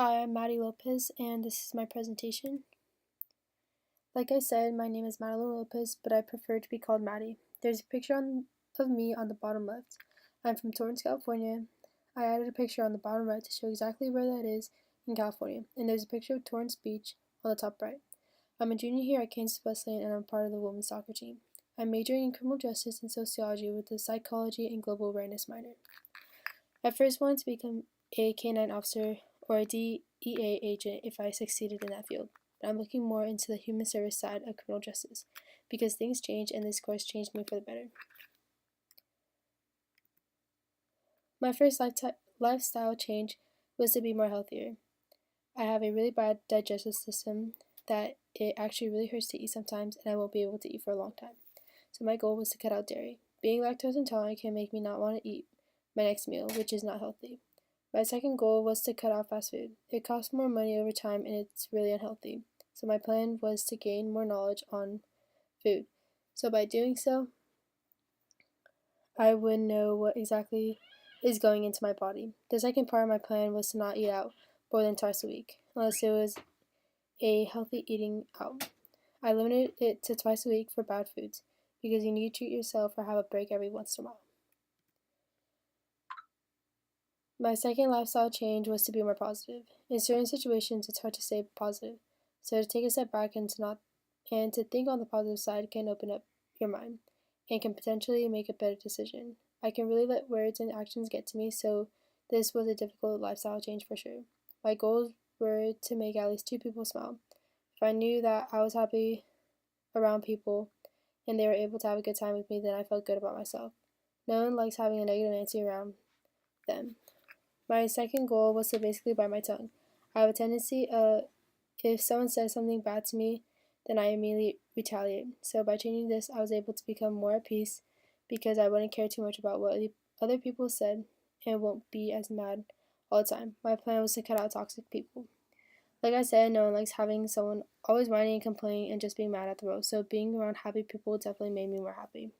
Hi, I'm Maddie Lopez, and this is my presentation. Like I said, my name is Madeline Lopez, but I prefer to be called Maddie. There's a picture of me on the bottom left. I'm from Torrance, California. I added a picture on the bottom right to show exactly where that is in California, and there's a picture of Torrance Beach on the top right. I'm a junior here at Kansas Wesleyan, and I'm part of the women's soccer team. I'm majoring in criminal justice and sociology with a psychology and global awareness minor. I first wanted to become a K-9 officer or a DEA agent if I succeeded in that field, but I'm looking more into the human service side of criminal justice because things change and this course changed me for the better. My first lifestyle change was to be more healthier. I have a really bad digestive system that it actually really hurts to eat sometimes, and I won't be able to eat for a long time. So my goal was to cut out dairy. Being lactose intolerant can make me not want to eat my next meal, which is not healthy. My second goal was to cut out fast food. It costs more money over time and it's really unhealthy. So my plan was to gain more knowledge on food. So by doing so, I would know what exactly is going into my body. The second part of my plan was to not eat out more than twice a week, unless it was a healthy eating out. I limited it to twice a week for bad foods because you need to treat yourself or have a break every once in a while. My second lifestyle change was to be more positive. In certain situations, it's hard to stay positive, so to take a step back and to think on the positive side can open up your mind and can potentially make a better decision. I can really let words and actions get to me, so this was a difficult lifestyle change for sure. My goals were to make at least 2 people smile. If I knew that I was happy around people and they were able to have a good time with me, then I felt good about myself. No one likes having a negative Nancy around them. My second goal was to basically bite my tongue. I have a tendency if someone says something bad to me, then I immediately retaliate. So by changing this, I was able to become more at peace because I wouldn't care too much about what other people said and won't be as mad all the time. My plan was to cut out toxic people. Like I said, no one likes having someone always whining and complaining and just being mad at the world. So being around happy people definitely made me more happy.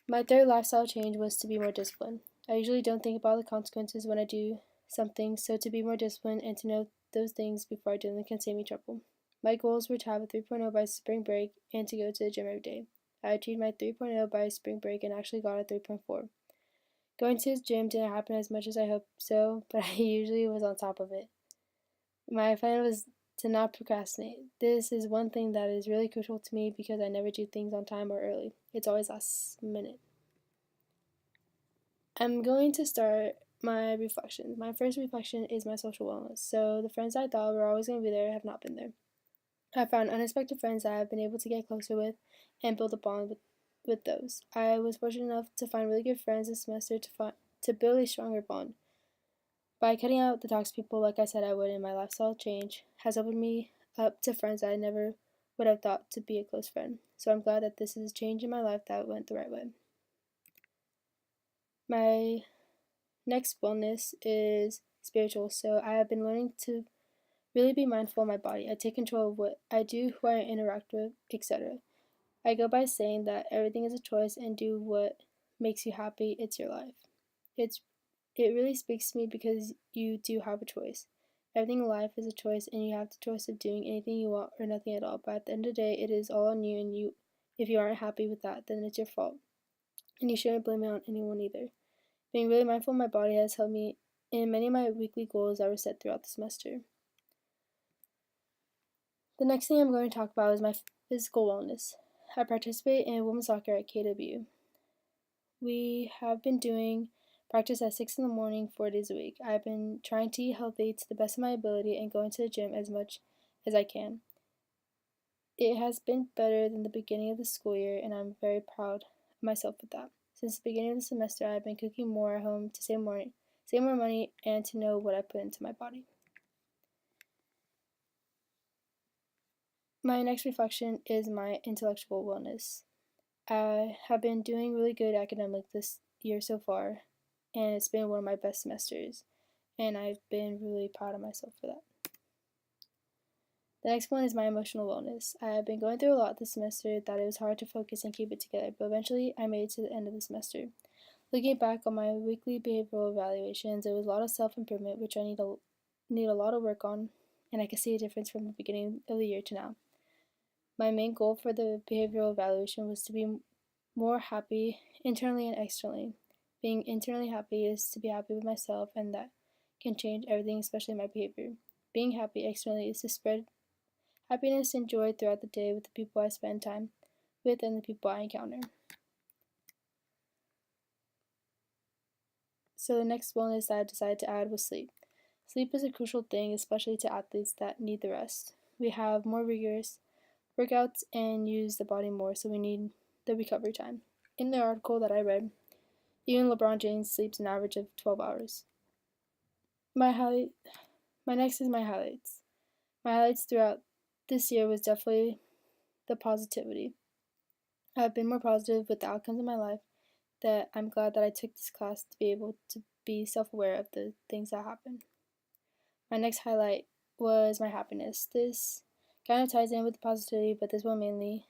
My third lifestyle change was to be more disciplined. I usually don't think about the consequences when I do something, so to be more disciplined and to know those things before I do them can save me trouble. My goals were to have a 3.0 by spring break and to go to the gym every day. I achieved my 3.0 by spring break and actually got a 3.4. Going to the gym didn't happen as much as I hoped so, but I usually was on top of it. My plan was to not procrastinate. This is one thing that is really crucial to me because I never do things on time or early. It's always last minute. I'm going to start my reflections. My first reflection is my social wellness. So the friends I thought were always going to be there have not been there. I found unexpected friends that I've been able to get closer with and build a bond with those. I was fortunate enough to find really good friends this semester to build a stronger bond. By cutting out the toxic people, like I said I would in my lifestyle change, has opened me up to friends that I never would have thought to be a close friend. So I'm glad that this is a change in my life that went the right way. My next wellness is spiritual, so I have been learning to really be mindful of my body. I take control of what I do, who I interact with, etc. I go by saying that everything is a choice and do what makes you happy, it's your life. It really speaks to me because you do have a choice. Everything in life is a choice and you have the choice of doing anything you want or nothing at all. But at the end of the day, it is all on you and if you aren't happy with that, then it's your fault. And you shouldn't blame it on anyone either. Being really mindful of my body has helped me in many of my weekly goals that were set throughout the semester. The next thing I'm going to talk about is my physical wellness. I participate in women's soccer at KW. We have been doing practice at 6 in the morning, 4 days a week. I've been trying to eat healthy to the best of my ability and going to the gym as much as I can. It has been better than the beginning of the school year, and I'm very proud of myself with that. Since the beginning of the semester, I've been cooking more at home to save more money and to know what I put into my body. My next reflection is my intellectual wellness. I have been doing really good academic this year so far, and it's been one of my best semesters, and I've been really proud of myself for that. The next one is my emotional wellness. I have been going through a lot this semester that it was hard to focus and keep it together, but eventually I made it to the end of the semester. Looking back on my weekly behavioral evaluations, it was a lot of self-improvement, which I need a lot of work on, and I can see a difference from the beginning of the year to now. My main goal for the behavioral evaluation was to be more happy internally and externally. Being internally happy is to be happy with myself, and that can change everything, especially my behavior. Being happy externally is to spread happiness and joy throughout the day with the people I spend time with and the people I encounter. So the next wellness that I decided to add was sleep. Sleep is a crucial thing, especially to athletes that need the rest. We have more rigorous workouts and use the body more, so we need the recovery time. In the article that I read, even LeBron James sleeps an average of 12 hours. My highlight, my next is my highlights. My highlights throughout this year was definitely the positivity. I've been more positive with the outcomes of my life, that I'm glad that I took this class to be able to be self-aware of the things that happen. My next highlight was my happiness. This kind of ties in with the positivity, but this one mainly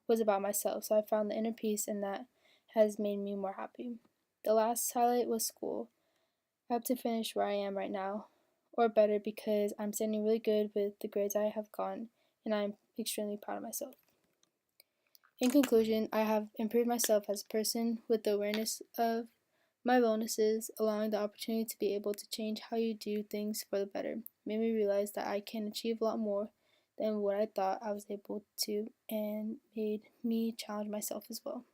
was about myself, so I found the inner peace, and that has made me more happy. The last highlight was school. I hope to finish where I am right now, or better, because I'm standing really good with the grades I have gotten, and I'm extremely proud of myself. In conclusion, I have improved myself as a person with the awareness of my bonuses, allowing the opportunity to be able to change how you do things for the better. Made me realize that I can achieve a lot more than what I thought I was able to, and made me challenge myself as well.